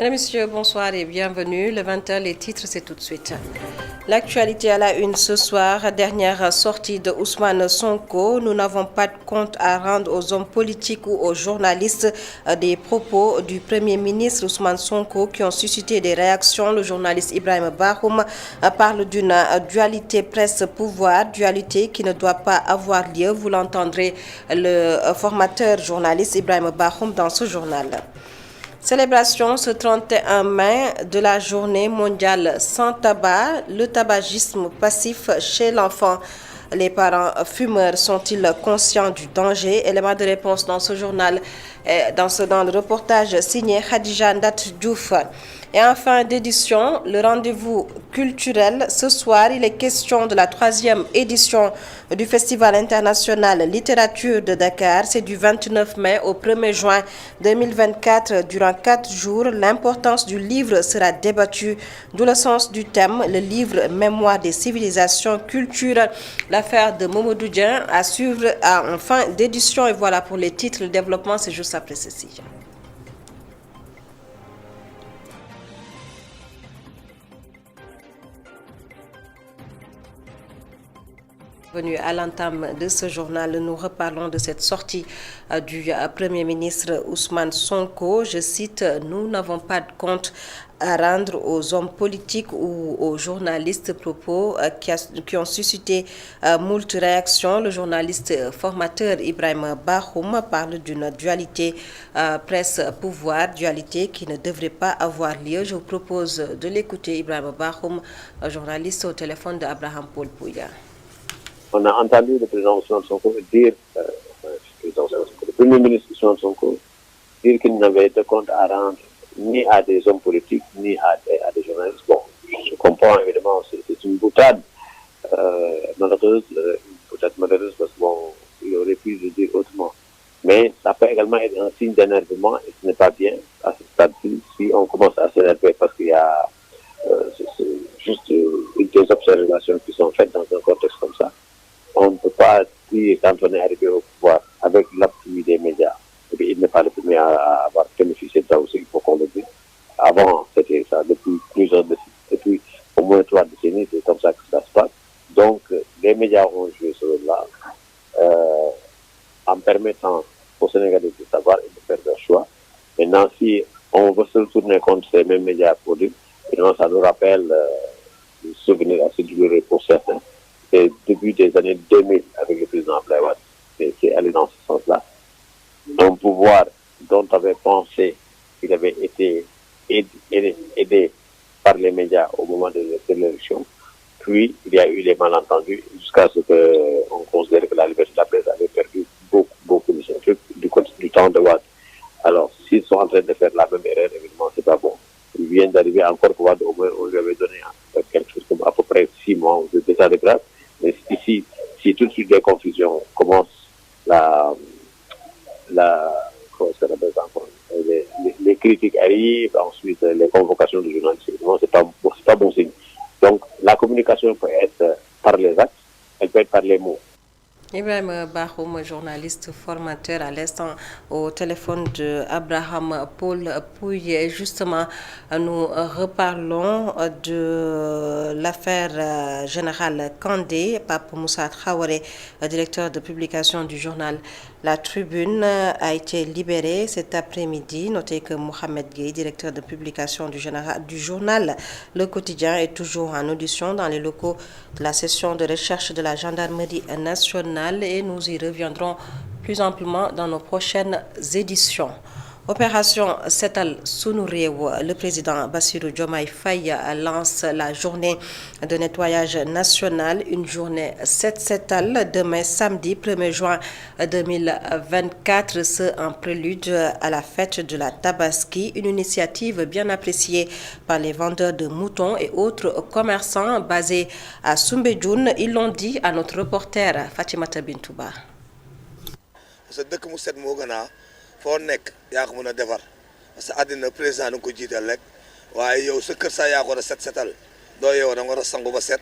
Mesdames, Messieurs, bonsoir et bienvenue. Le 20h, les titres, c'est tout de suite. L'actualité à la une ce soir, dernière sortie de Ousmane Sonko. Nous n'avons pas de compte à rendre aux hommes politiques ou aux journalistes des propos du Premier ministre Ousmane Sonko qui ont suscité des réactions. Le journaliste Ibrahim Bahoum parle d'une dualité presse-pouvoir, dualité qui ne doit pas avoir lieu. Vous l'entendrez, le formateur journaliste Ibrahim Bahoum dans ce journal. Célébration ce 31 mai de la journée mondiale sans tabac, le tabagisme passif chez l'enfant. Les parents fumeurs sont-ils conscients du danger? Élément de réponse dans ce journal, dans le reportage signé Khadija Ndat Diouf. Et en fin d'édition, le rendez-vous culturel. Ce soir, il est question de la 3e édition du Festival international littérature de Dakar. C'est du 29 mai au 1er juin 2024. Durant 4 jours, l'importance du livre sera débattue, d'où le sens du thème, le livre Mémoire des civilisations, culture. L'affaire de Momodou Dieng à suivre en fin d'édition. Et voilà pour les titres. Le développement, c'est juste après ceci. Venu à l'entame de ce journal, nous reparlons de cette sortie du Premier ministre Ousmane Sonko. Je cite, « Nous n'avons pas de compte à rendre aux hommes politiques ou aux journalistes », propos qui ont suscité moult réactions. Le journaliste formateur Ibrahim Bahoum parle d'une dualité presse-pouvoir, dualité qui ne devrait pas avoir lieu. Je vous propose de l'écouter, Ibrahim Bahoum, journaliste au téléphone d'Abraham Paul Pouya. On a entendu le président Ousmane Sonko dire, le Premier ministre Ousmane Sonko, dire qu'il n'avait de compte à rendre ni à des hommes politiques, ni à des journalistes. Bon, je comprends évidemment, c'est une boutade malheureuse, peut-être malheureuse parce qu'il aurait pu le dire autrement. Mais ça peut également être un signe d'énervement et ce n'est pas bien à ce stade-ci si on commence à s'énerver parce qu'il y a juste des observations qui sont faites dans un contexte comme ça. On ne peut pas dire quand on est arrivé au pouvoir avec l'appui des médias. Et puis, il n'est pas le premier à avoir bénéficié de ça aussi, il faut qu'on le dise. Avant, c'était ça, depuis plusieurs décennies, depuis au moins 3 décennies, c'est comme ça que ça se passe. Donc, les médias ont joué ce rôle-là en permettant aux Sénégalais de savoir et de faire leur choix. Maintenant, si on veut se retourner contre ces mêmes médias pour dire, ça nous rappelle le souvenir assez douloureux pour certains. C'est début des années 2000 avec le président Abdoulaye Wade qui est allé dans ce sens-là. Un pouvoir dont on avait pensé qu'il avait été aidé par les médias au moment de l'élection. Puis, il y a eu les malentendus jusqu'à ce qu'on considère que la liberté de la presse avait perdu beaucoup de son truc du temps de Wade. Alors, s'ils sont en train de faire la même erreur, évidemment, c'est pas bon. Ils viennent d'arriver encore pour Wade, au moins on lui avait donné quelque chose comme à peu près 6 mois d'état de grâce. Mais ici, si tout de suite des confusions commencent, les critiques arrivent, ensuite les convocations de journalistes, c'est pas bon signe. Donc la communication peut être par les actes, elle peut être par les mots. Ibrahim Bahoum, journaliste formateur à l'instant au téléphone de Abraham Paul Pouye. Justement, nous reparlons de l'affaire générale Kandé. Pape Moussa Traoré, directeur de publication du journal La Tribune, a été libéré cet après-midi. Notez que Mohamed Gueye, directeur de publication du journal Le Quotidien, est toujours en audition dans les locaux de la session de recherche de la gendarmerie nationale. Et nous y reviendrons plus amplement dans nos prochaines éditions. Opération Setal Sunu Réew, le président Bassirou Diomaye Faye lance la journée de nettoyage national, une journée Setal demain samedi 1er juin 2024, ce en prélude à la fête de la Tabaski, une initiative bien appréciée par les vendeurs de moutons et autres commerçants basés à Soumbédioune. Ils l'ont dit à notre reporter Fatimata Bintouba. foo nekk yaa ko mën a defar parce que àddina président da nga ko jiital rek waaye yow sa kër sa yaa ko war a set setal doo yow da nga war a sangu ba set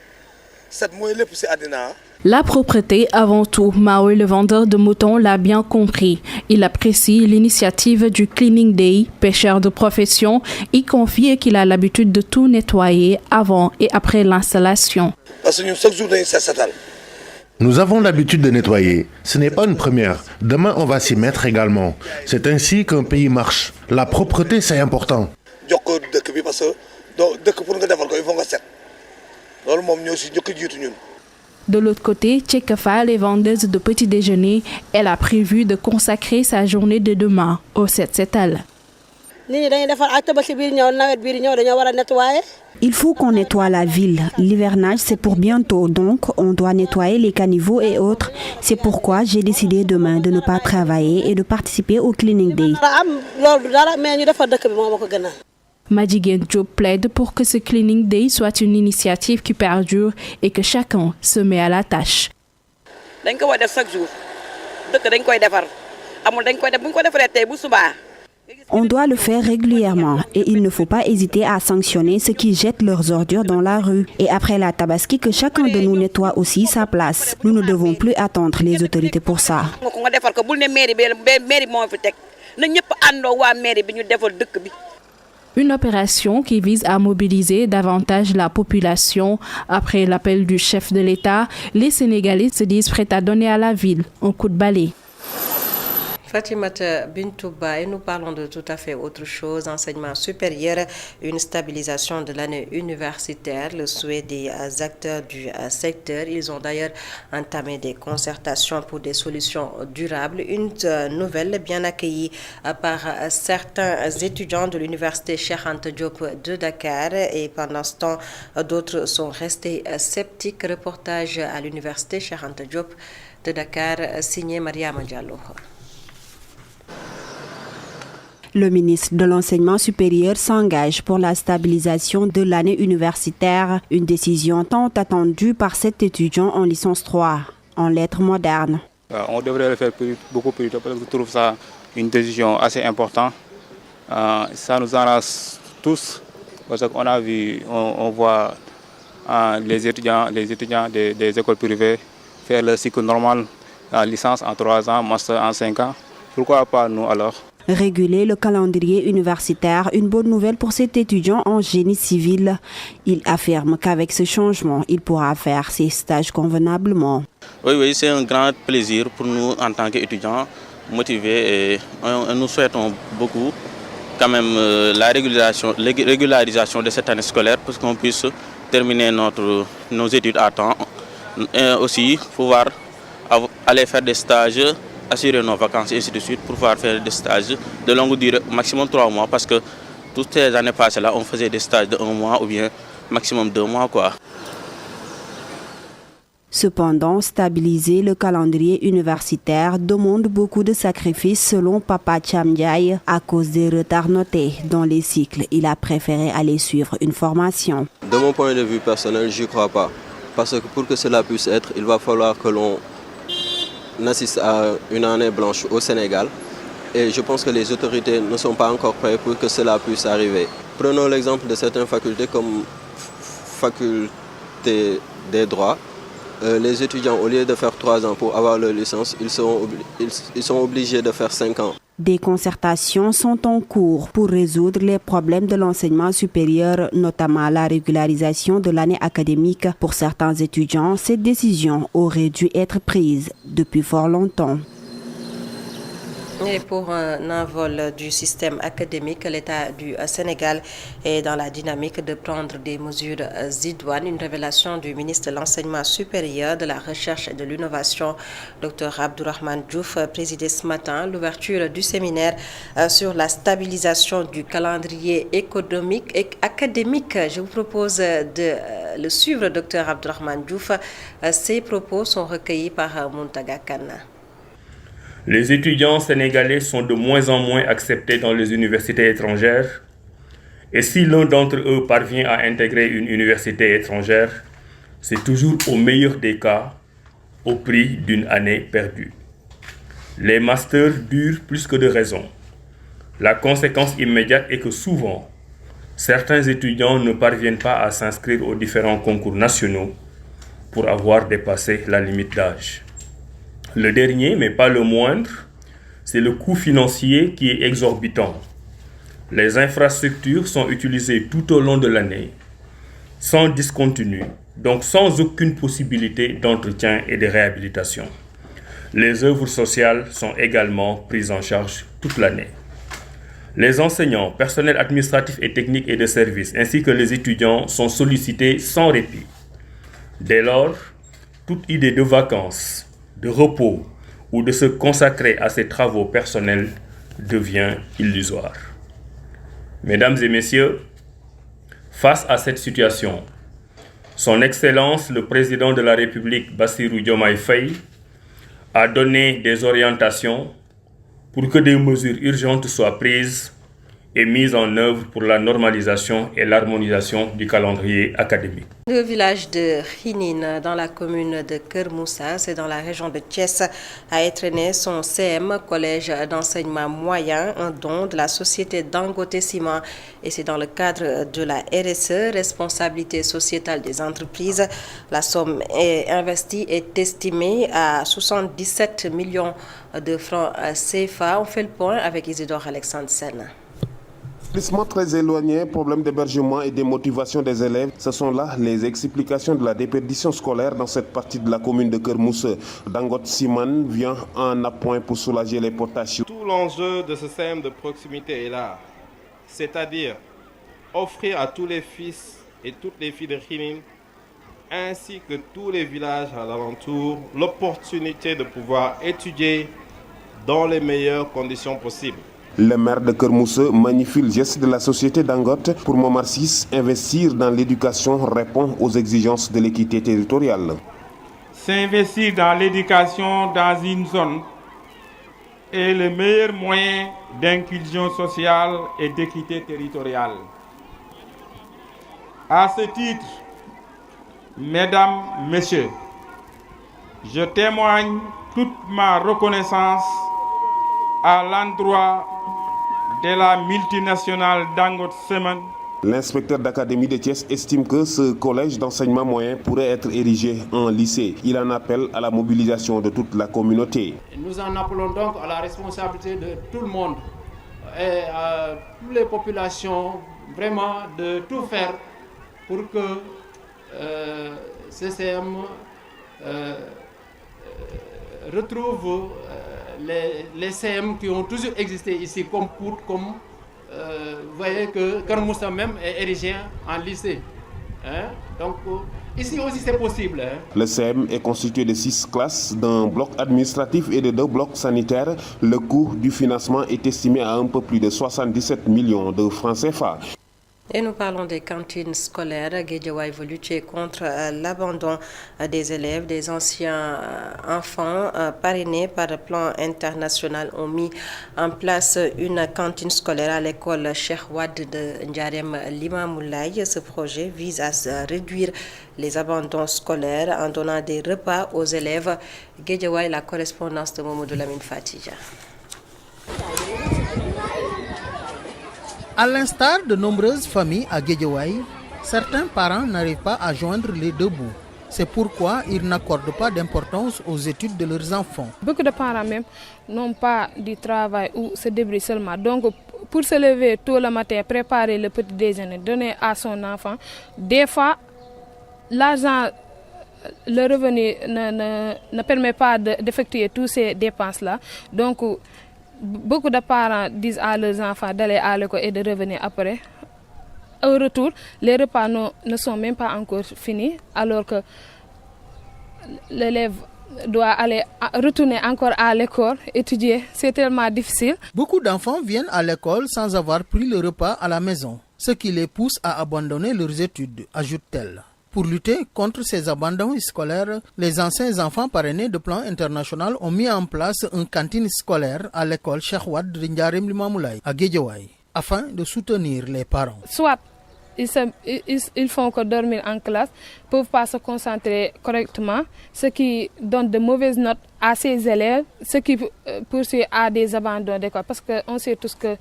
mooy lépp si àddina La propreté avant tout, Maui, le vendeur de moutons, l'a bien compris. Il apprécie l'initiative du Cleaning Day. Pêcheur de profession, il confie qu'il a l'habitude de tout nettoyer avant et après l'installation. Parce que chaque jour, Nous avons l'habitude de nettoyer. Ce n'est pas une première. Demain, on va s'y mettre également. C'est ainsi qu'un pays marche. La propreté, c'est important. De l'autre côté, Tchekafa, les vendeuses de petits déjeuners, elle a prévu de consacrer sa journée de demain au set-setal. Il faut qu'on nettoie la ville. L'hivernage, c'est pour bientôt, donc on doit nettoyer les caniveaux et autres. C'est pourquoi j'ai décidé demain de ne pas travailler et de participer au Cleaning Day. Madjigen Diop plaide pour que ce Cleaning Day soit une initiative qui perdure et que chacun se met à la tâche. On doit le faire régulièrement et il ne faut pas hésiter à sanctionner ceux qui jettent leurs ordures dans la rue. Et après la tabaski, que chacun de nous nettoie aussi sa place. Nous ne devons plus attendre les autorités pour ça. Une opération qui vise à mobiliser davantage la population. Après l'appel du chef de l'État, les Sénégalais se disent prêts à donner à la ville un coup de balai. Fatimata Bintouba, et nous parlons de tout à fait autre chose, enseignement supérieur, une stabilisation de l'année universitaire, le souhait des acteurs du secteur. Ils ont d'ailleurs entamé des concertations pour des solutions durables. Une nouvelle bien accueillie par certains étudiants de l'université Cheikh Anta Diop de Dakar, et pendant ce temps, d'autres sont restés sceptiques. Reportage à l'université Cheikh Anta Diop de Dakar, signé Mariama Diallo. Le ministre de l'Enseignement supérieur s'engage pour la stabilisation de l'année universitaire, une décision tant attendue par cet étudiant en licence 3, en lettres modernes. On devrait le faire beaucoup plus tôt parce que je trouve ça une décision assez importante. Ça nous arrange tous parce qu'on a vu, on voit les étudiants des écoles privées faire le cycle normal, la licence en 3 ans, master en 5 ans. Pourquoi pas nous alors? Réguler le calendrier universitaire, une bonne nouvelle pour cet étudiant en génie civil. Il affirme qu'avec ce changement, il pourra faire ses stages convenablement. Oui, c'est un grand plaisir pour nous en tant qu'étudiants motivés et nous souhaitons beaucoup quand même la régularisation de cette année scolaire pour qu'on puisse terminer nos études à temps et aussi pouvoir aller faire des stages, assurer nos vacances et ainsi de suite pour pouvoir faire des stages de longue durée, maximum 3 mois, parce que toutes ces années passées là, on faisait des stages de 1 mois ou bien maximum 2 mois quoi. Cependant, stabiliser le calendrier universitaire demande beaucoup de sacrifices selon Papa Chamdiaye à cause des retards notés dans les cycles. Il a préféré aller suivre une formation. De mon point de vue personnel, je ne crois pas. Parce que pour que cela puisse être, il va falloir que l'on assiste à une année blanche au Sénégal. Et je pense que les autorités ne sont pas encore prêtes pour que cela puisse arriver. Prenons l'exemple de certaines facultés comme faculté des droits. Les étudiants, au lieu de faire 3 ans pour avoir leur licence, ils sont obligés de faire 5 ans. Des concertations sont en cours pour résoudre les problèmes de l'enseignement supérieur, notamment la régularisation de l'année académique. Pour certains étudiants, cette décision aurait dû être prise depuis fort longtemps. Et pour un envol du système académique, l'État du Sénégal est dans la dynamique de prendre des mesures idoines. Une révélation du ministre de l'Enseignement supérieur, de la Recherche et de l'Innovation, Dr Abdourahmane Diouf, présidait ce matin l'ouverture du séminaire sur la stabilisation du calendrier économique et académique. Je vous propose de le suivre, Dr Abdourahmane Diouf. Ces propos sont recueillis par Muntaga Kana. Les étudiants sénégalais sont de moins en moins acceptés dans les universités étrangères. Et si l'un d'entre eux parvient à intégrer une université étrangère, c'est toujours au meilleur des cas au prix d'une année perdue. Les masters durent plus que de raison. La conséquence immédiate est que souvent, certains étudiants ne parviennent pas à s'inscrire aux différents concours nationaux pour avoir dépassé la limite d'âge. Le dernier, mais pas le moindre, c'est le coût financier qui est exorbitant. Les infrastructures sont utilisées tout au long de l'année, sans discontinu, donc sans aucune possibilité d'entretien et de réhabilitation. Les œuvres sociales sont également prises en charge toute l'année. Les enseignants, personnels administratifs et techniques et de services, ainsi que les étudiants sont sollicités sans répit. Dès lors, toute idée de vacances, de repos ou de se consacrer à ses travaux personnels devient illusoire. Mesdames et messieurs, face à cette situation, Son Excellence le Président de la République, Bassirou Diomaye Faye, a donné des orientations pour que des mesures urgentes soient prises et mises en œuvre pour la normalisation et l'harmonisation du calendrier académique. Le village de Khinin, dans la commune de Kermoussa, c'est dans la région de Thiès, a étraîné son CM, collège d'enseignement moyen, un don de la société Dangote Ciment. Et c'est dans le cadre de la RSE, responsabilité sociétale des entreprises. La somme investie est estimée à 77 millions de francs CFA. On fait le point avec Isidore Alexandre Sen. Établissement très éloigné, problème d'hébergement et démotivation des élèves, ce sont là les explications de la déperdition scolaire dans cette partie de la commune de Kermoussa. Dangote Ciment vient en appoint pour soulager les potations. Tout l'enjeu de ce CM de proximité est là, c'est-à-dire offrir à tous les fils et toutes les filles de Khinin, ainsi que tous les villages à l'alentour, l'opportunité de pouvoir étudier dans les meilleures conditions possibles. Le maire de Kermoussa magnifie le geste de la société Dangote. Pour Momar Sis, investir dans l'éducation répond aux exigences de l'équité territoriale. S'investir dans l'éducation dans une zone est le meilleur moyen d'inclusion sociale et d'équité territoriale. À ce titre, mesdames, messieurs, je témoigne toute ma reconnaissance à l'endroit de la multinationale Dangote Ciment. L'inspecteur d'académie de Thiès estime que ce collège d'enseignement moyen pourrait être érigé en lycée. Il en appelle à la mobilisation de toute la communauté. Nous en appelons donc à la responsabilité de tout le monde et à toutes les populations vraiment de tout faire pour que CCM retrouve les CM qui ont toujours existé ici comme vous voyez que Kermoussa même est érigé en lycée. Donc ici aussi c'est possible. Le CM est constitué de 6 classes, d'un bloc administratif et de 2 blocs sanitaires. Le coût du financement est estimé à un peu plus de 77 millions de francs CFA. Et nous parlons des cantines scolaires. Guédiawaye veut lutter contre l'abandon des élèves. Des anciens enfants parrainés par le plan international ont mis en place une cantine scolaire à l'école Cheikh Wade de Ndiarème Limamoulaye. Ce projet vise à réduire les abandons scolaires en donnant des repas aux élèves. Guédiawaye, la correspondance de Momodou Lamine Fatija. À l'instar de nombreuses familles à Guédiawaye, certains parents n'arrivent pas à joindre les deux bouts. C'est pourquoi ils n'accordent pas d'importance aux études de leurs enfants. Beaucoup de parents même n'ont pas du travail ou se débrouillent seulement. Donc pour se lever tôt le matin, préparer le petit déjeuner, donner à son enfant, des fois l'argent, le revenu ne permet pas d'effectuer toutes ces dépenses-là. Donc beaucoup de parents disent à leurs enfants d'aller à l'école et de revenir après. Au retour, les repas ne sont même pas encore finis, alors que l'élève doit retourner encore à l'école, étudier. C'est tellement difficile. Beaucoup d'enfants viennent à l'école sans avoir pris le repas à la maison, ce qui les pousse à abandonner leurs études, ajoute-t-elle. Pour lutter contre ces abandons scolaires, les anciens enfants parrainés de plan international ont mis en place une cantine scolaire à l'école Cheikh Wade de Ndiarème Limamoulaye à Guédiawaye, afin de soutenir les parents. Soit ils font que dormir en classe, ne peuvent pas se concentrer correctement, ce qui donne de mauvaises notes à ces élèves, ce qui poursuit à des abandons d'école. Parce qu'on sait tous que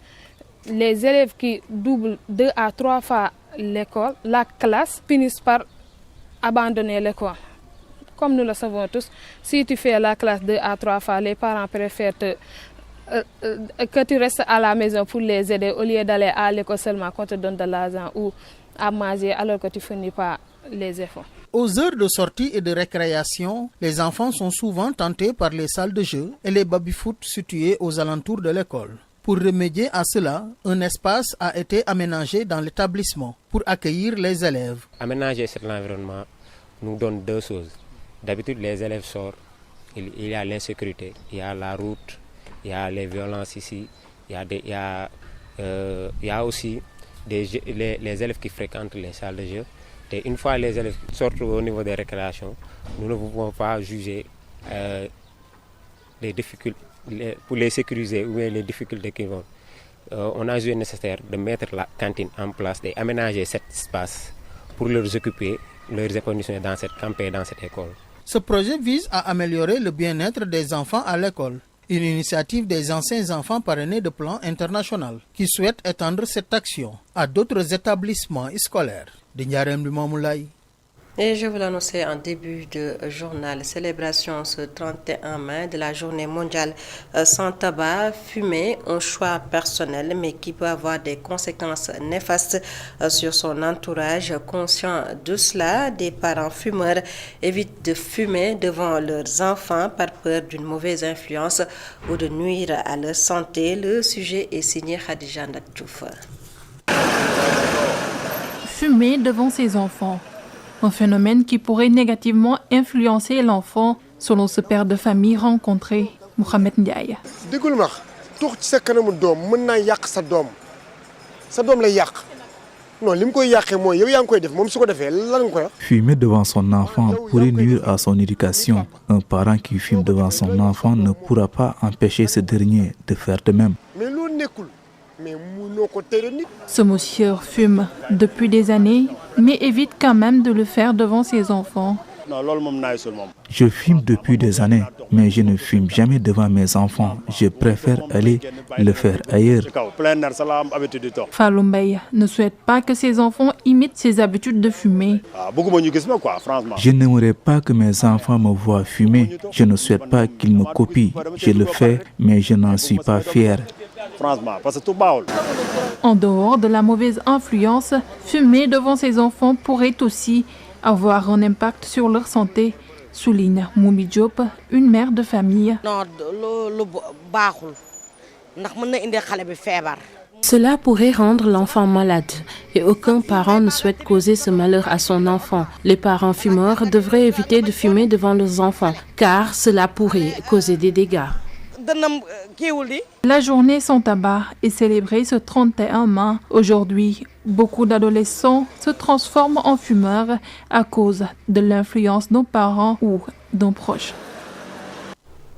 les élèves qui doublent 2 à 3 fois l'école, la classe, finissent par abandonner l'école. comme nous le savons tous, si tu fais la classe 2 à 3 fois, les parents préfèrent que tu restes à la maison pour les aider au lieu d'aller à l'école seulement qu'on te donne de l'argent ou à manger alors que tu finis pas les efforts. Aux heures de sortie et de récréation, les enfants sont souvent tentés par les salles de jeu et les baby-foot situées aux alentours de l'école. Pour remédier à cela, un espace a été aménagé dans l'établissement pour accueillir les élèves. Aménager cet environnement nous donne deux choses. D'habitude, les élèves sortent, il y a l'insécurité, il y a la route, il y a les violences ici, il y a aussi les élèves qui fréquentent les salles de jeu. Et une fois les élèves sortent au niveau des récréations, nous ne pouvons pas juger les difficultés, pour les sécuriser ou les difficultés qu'ils vont. On a jugé nécessaire de mettre la cantine en place et aménager cet espace pour leur occuper, leurs épanouissements dans cette campagne, dans cette école. Ce projet vise à améliorer le bien-être des enfants à l'école. Une initiative des anciens enfants parrainés de plan international qui souhaite étendre cette action à d'autres établissements scolaires. Et je vous l'annonçais en début de journal, célébration ce 31 mai de la journée mondiale sans tabac, fumer, un choix personnel mais qui peut avoir des conséquences néfastes sur son entourage. Conscient de cela, des parents fumeurs évitent de fumer devant leurs enfants par peur d'une mauvaise influence ou de nuire à leur santé. Le sujet est signé Khadija Ndatouf. Fumer devant ses enfants. Un phénomène qui pourrait négativement influencer l'enfant, selon ce père de famille rencontré, Mohamed Ndiaye. Fumer devant son enfant pourrait nuire à son éducation. Un parent qui fume devant son enfant ne pourra pas empêcher ce dernier de faire de même. Ce monsieur fume depuis des années, mais évite quand même de le faire devant ses enfants. Je fume depuis des années, mais je ne fume jamais devant mes enfants. Je préfère aller le faire ailleurs. Falumbaye ne souhaite pas que ses enfants imitent ses habitudes de fumer. Je n'aimerais pas que mes enfants me voient fumer. Je ne souhaite pas qu'ils me copient. Je le fais, mais je n'en suis pas fier. En dehors de la mauvaise influence, fumer devant ses enfants pourrait aussi avoir un impact sur leur santé, souligne Moumi Diop, une mère de famille. Cela pourrait rendre l'enfant malade et aucun parent ne souhaite causer ce malheur à son enfant. Les parents fumeurs devraient éviter de fumer devant leurs enfants car cela pourrait causer des dégâts. La journée sans tabac est célébrée ce 31 mai. Aujourd'hui, beaucoup d'adolescents se transforment en fumeurs à cause de l'influence d'un parent ou d'un proche.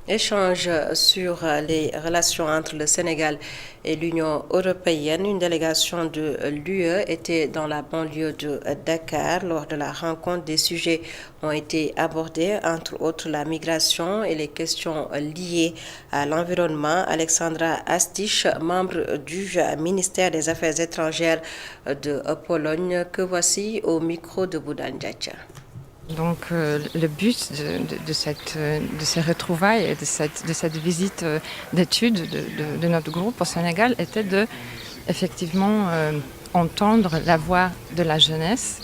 Échange sur les relations entre le Sénégal et l'Union européenne. Une délégation de l'UE était dans la banlieue de Dakar. Lors de la rencontre, des sujets ont été abordés, entre autres la migration et les questions liées à l'environnement. Alexandra Astich, membre du ministère des Affaires étrangères de Pologne, que voici au micro de Boudan Djacha. Donc le but de ces retrouvailles et de cette visite d'études de notre groupe au Sénégal était de effectivement entendre la voix de la jeunesse,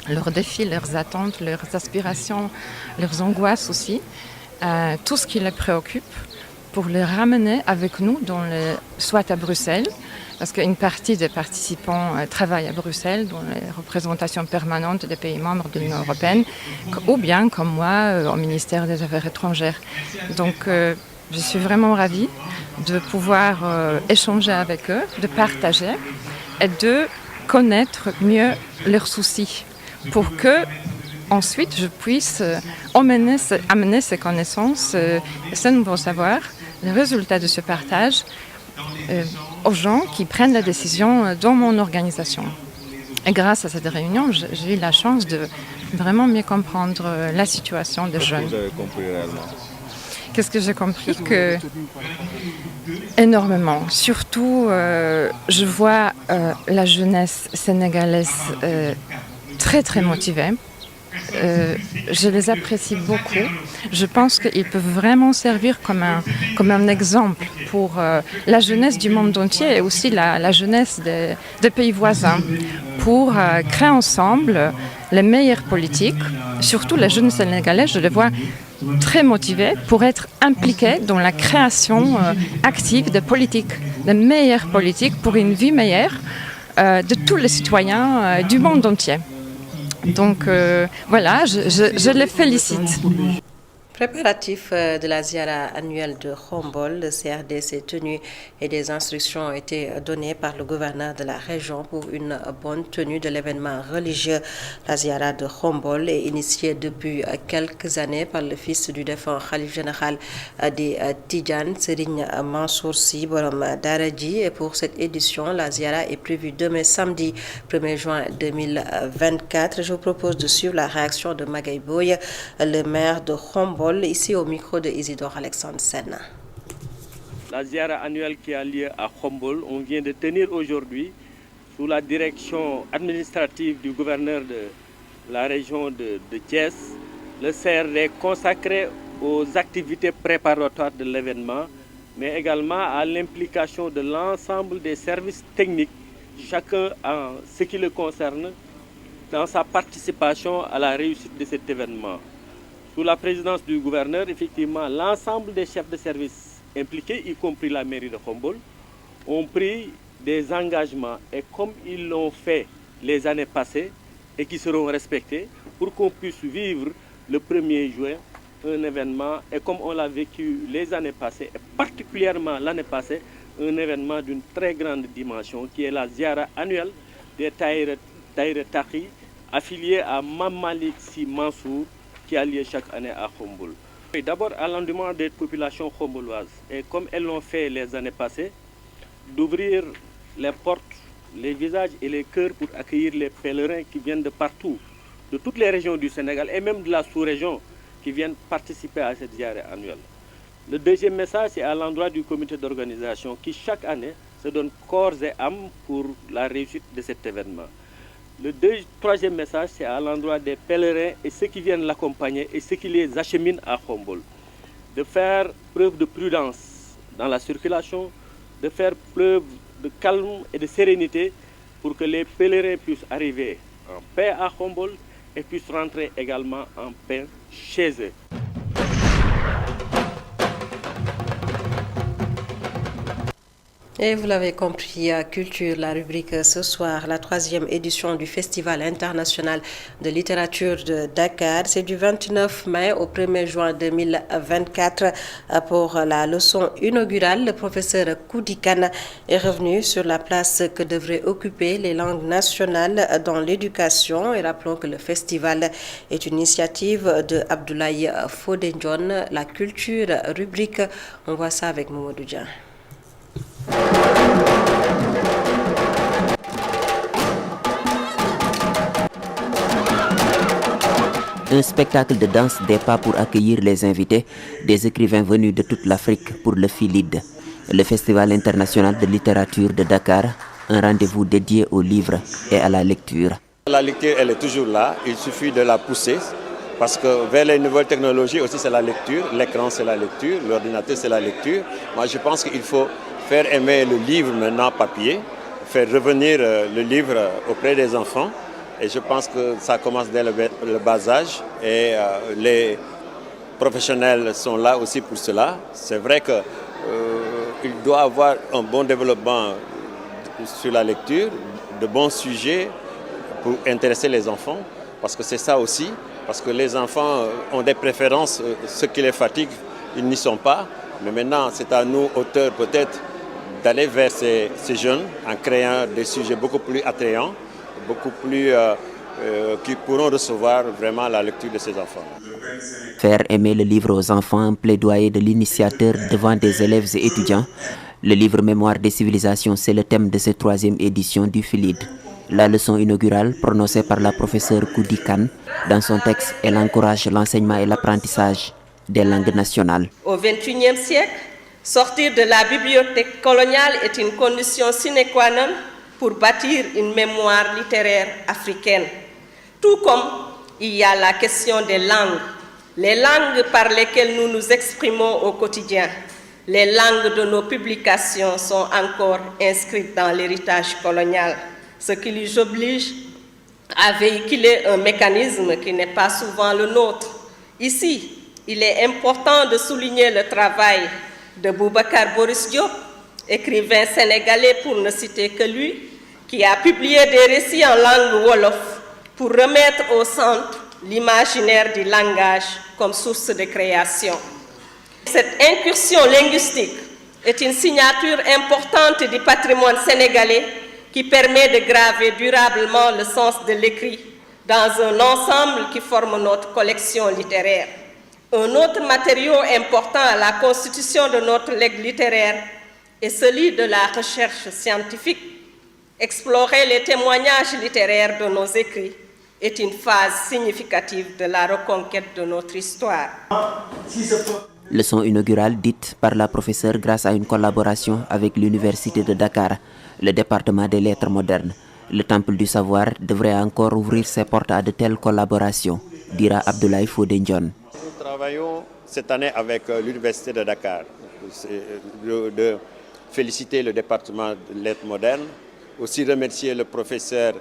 leurs défis, leurs attentes, leurs aspirations, leurs angoisses aussi, tout ce qui les préoccupe pour les ramener avec nous soit à Bruxelles, parce qu'une partie des participants travaillent à Bruxelles, dans les représentations permanentes des pays membres de l'Union européenne, ou bien, comme moi, au ministère des Affaires étrangères. Donc, je suis vraiment ravie de pouvoir échanger avec eux, de partager et de connaître mieux leurs soucis pour que ensuite je puisse amener ces connaissances et ce nouveau savoir, les résultats de ce partage aux gens qui prennent la décision dans mon organisation. Et grâce à cette réunion, j'ai eu la chance de vraiment mieux comprendre la situation des jeunes. Qu'est-ce que vous avez compris réellement ? Qu'est-ce que j'ai compris ? Énormément. Surtout, je vois la jeunesse sénégalaise très très motivée, je les apprécie beaucoup. Je pense qu'ils peuvent vraiment servir comme un exemple pour la jeunesse du monde entier et aussi la jeunesse des pays voisins pour créer ensemble les meilleures politiques. Surtout la jeunesse sénégalaise, je les vois très motivés pour être impliqués dans la création active de politiques, de meilleures politiques pour une vie meilleure de tous les citoyens du monde entier. Donc voilà, je les félicite. Préparatif de la Ziara annuelle de Khombole, le CRD s'est tenu et des instructions ont été données par le gouverneur de la région pour une bonne tenue de l'événement religieux. La Ziara de Khombole est initiée depuis quelques années par le fils du défunt Khalif général des Tidjanes, Serigne Mansour Sy Borom Daradji. Et pour cette édition, la Ziara est prévue demain samedi 1er juin 2024. Je vous propose de suivre la réaction de Magaye Boye, le maire de Khombole, ici au micro de Isidore Alexandre Senna. La Ziara annuelle qui a lieu à Khombole, on vient de tenir aujourd'hui sous la direction administrative du gouverneur de la région de Thiès, le CRD consacré aux activités préparatoires de l'événement, mais également à l'implication de l'ensemble des services techniques, chacun en ce qui le concerne, dans sa participation à la réussite de cet événement. Sous la présidence du gouverneur, effectivement, l'ensemble des chefs de service impliqués, y compris la mairie de Khombole, ont pris des engagements et comme ils l'ont fait les années passées et qui seront respectés pour qu'on puisse vivre le 1er juin un événement et comme on l'a vécu les années passées et particulièrement l'année passée, un événement d'une très grande dimension qui est la Ziara annuelle des Tahiré Taqi affiliée à Mame Malick Sy Mansour qui a lieu chaque année à Khombole. D'abord à l'endroit des populations khomboloises et comme elles l'ont fait les années passées, d'ouvrir les portes, les visages et les cœurs pour accueillir les pèlerins qui viennent de partout, de toutes les régions du Sénégal et même de la sous-région qui viennent participer à cette ziara annuelle. Le deuxième message, c'est à l'endroit du comité d'organisation qui chaque année se donne corps et âme pour la réussite de cet événement. Le troisième message, c'est à l'endroit des pèlerins et ceux qui viennent l'accompagner et ceux qui les acheminent à Khombole. De faire preuve de prudence dans la circulation, de faire preuve de calme et de sérénité pour que les pèlerins puissent arriver en paix à Khombole et puissent rentrer également en paix chez eux. Et vous l'avez compris, Culture, la rubrique ce soir, la 3e édition du Festival international de littérature de Dakar. C'est du 29 mai au 1er juin 2024. Pour la leçon inaugurale, le professeur Koudi Kane est revenu sur la place que devraient occuper les langues nationales dans l'éducation. Et rappelons que le festival est une initiative de Abdoulaye Fodé-Ndione. La culture rubrique, on voit ça avec Mamadou Dian. Un spectacle de danse des pas pour accueillir les invités, des écrivains venus de toute l'Afrique pour le FILID, le Festival international de littérature de Dakar, un rendez-vous dédié aux livres et à la lecture. La lecture, elle est toujours là, il suffit de la pousser, parce que vers les nouvelles technologies aussi c'est la lecture, l'écran c'est la lecture, l'ordinateur c'est la lecture. Moi je pense qu'il faut faire aimer le livre maintenant papier, faire revenir le livre auprès des enfants. Et je pense que ça commence dès le bas âge et les professionnels sont là aussi pour cela. C'est vrai qu'il doit y avoir un bon développement sur la lecture, de bons sujets pour intéresser les enfants, parce que c'est ça aussi, parce que les enfants ont des préférences, ce qui les fatigue, ils n'y sont pas. Mais maintenant, c'est à nous, auteurs, peut-être, d'aller vers ces jeunes en créant des sujets beaucoup plus attrayants, beaucoup plus qui pourront recevoir vraiment la lecture de ces enfants. Faire aimer le livre aux enfants, un plaidoyer de l'initiateur devant des élèves et étudiants. Le livre Mémoire des civilisations, c'est le thème de cette 3e édition du FILID. La leçon inaugurale, prononcée par la professeure Koudi Kane, dans son texte, elle encourage l'enseignement et l'apprentissage des langues nationales. Au XXIe siècle, sortir de la bibliothèque coloniale est une condition sine qua non pour bâtir une mémoire littéraire africaine, tout comme il y a la question des langues. Les langues par lesquelles nous nous exprimons au quotidien, les langues de nos publications sont encore inscrites dans l'héritage colonial, ce qui les oblige à véhiculer un mécanisme qui n'est pas souvent le nôtre. Ici, il est important de souligner le travail de Boubacar Boris Diop, écrivain sénégalais pour ne citer que lui, qui a publié des récits en langue wolof pour remettre au centre l'imaginaire du langage comme source de création. Cette incursion linguistique est une signature importante du patrimoine sénégalais qui permet de graver durablement le sens de l'écrit dans un ensemble qui forme notre collection littéraire. Un autre matériau important à la constitution de notre legs littéraire est celui de la recherche scientifique. Explorer les témoignages littéraires de nos écrits est une phase significative de la reconquête de notre histoire. Leçon inaugurale dite par la professeure grâce à une collaboration avec l'Université de Dakar, le département des lettres modernes. Le temple du savoir devrait encore ouvrir ses portes à de telles collaborations, dira Abdoulaye Fodé-Ndione. Nous travaillons cette année avec l'Université de Dakar, de féliciter le département de lettres modernes, aussi remercier le professeur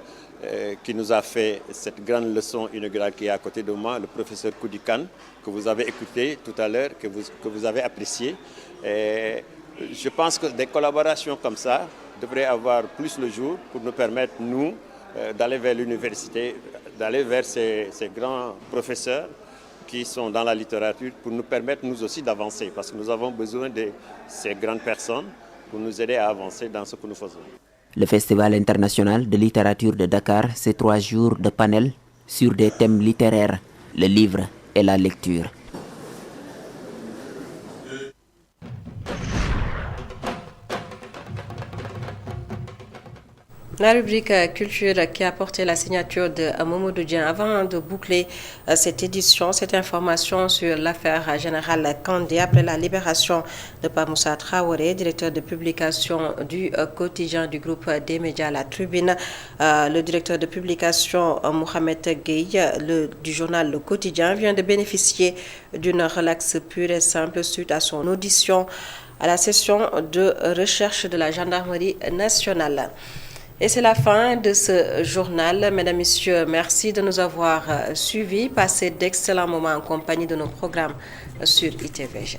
qui nous a fait cette grande leçon inaugurale qui est à côté de moi, le professeur Koudikan, que vous avez écouté tout à l'heure, que vous avez apprécié. Et je pense que des collaborations comme ça devraient avoir plus le jour pour nous permettre, nous, d'aller vers l'université, d'aller vers ces grands professeurs qui sont dans la littérature pour nous permettre, nous aussi, d'avancer. Parce que nous avons besoin de ces grandes personnes pour nous aider à avancer dans ce que nous faisons. Le Festival international de littérature de Dakar, c'est 3 jours de panel sur des thèmes littéraires, le livre et la lecture. La rubrique culture qui a porté la signature de Mamadou Dieng. Avant de boucler cette édition, cette information sur l'affaire générale Kandé après la libération de Pape Moussa Traoré, directeur de publication du quotidien du groupe des médias La Tribune. Le directeur de publication Mohamed Gueye du journal Le Quotidien vient de bénéficier d'une relaxe pure et simple suite à son audition à la session de recherche de la gendarmerie nationale. Et c'est la fin de ce journal. Mesdames, Messieurs, merci de nous avoir suivis. Passez d'excellents moments en compagnie de nos programmes sur ITV.